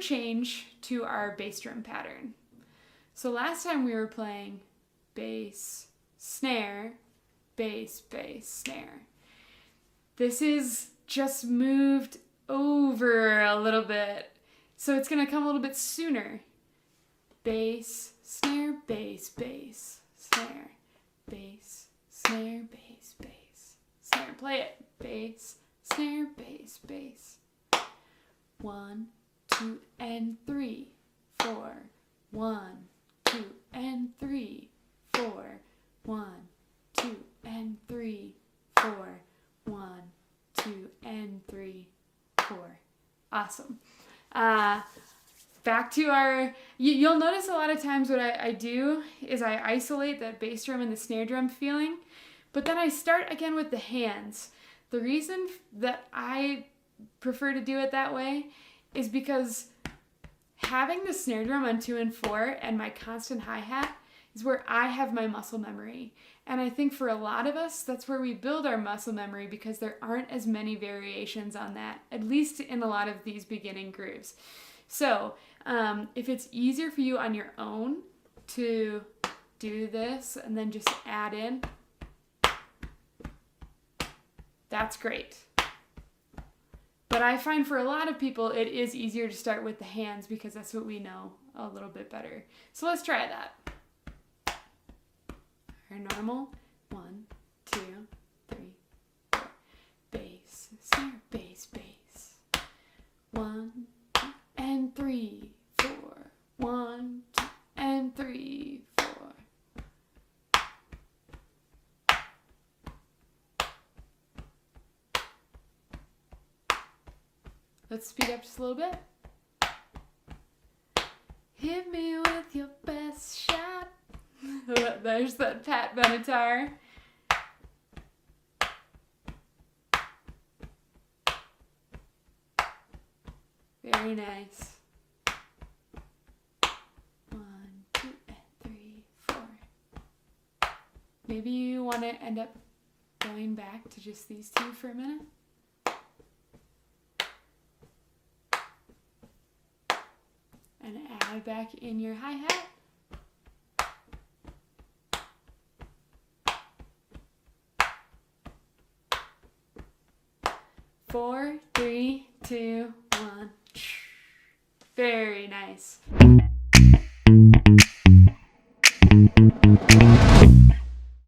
change to our bass drum pattern. So last time we were playing bass, snare, bass, bass, snare. This is just moved over a little bit. So it's going to come a little bit sooner. Bass, snare, bass, bass, snare, bass, snare, bass, bass, snare. Play it. Bass, snare, bass, bass. 1, 2, and 3, 4. 1, 2, and 3, 4. 1, 2, and 3, 4. 1, 2, and 3, 4. Awesome. Back to our, you'll notice a lot of times what I do is I isolate that bass drum and the snare drum feeling, but then I start again with the hands. The reason that I prefer to do it that way is because having the snare drum on 2 and 4 and my constant hi-hat is where I have my muscle memory. And I think for a lot of us, that's where we build our muscle memory because there aren't as many variations on that, at least in a lot of these beginning grooves. So if it's easier for you on your own to do this and then just add in, that's great. But I find for a lot of people, it is easier to start with the hands because that's what we know a little bit better. So let's try that. Our normal, 1, 2, 3, 4. Bass, snare, bass, bass. 1, 2, and 3, 4. 1, 2, and 3, 4. Let's speed up just a little bit. Hit me with your best shot. There's that Pat Benatar. Very nice. 1, 2, and 3, 4. Maybe you want to end up going back to just these two for a minute. And add back in your hi-hat. Four, 3, 2, 1. Very nice.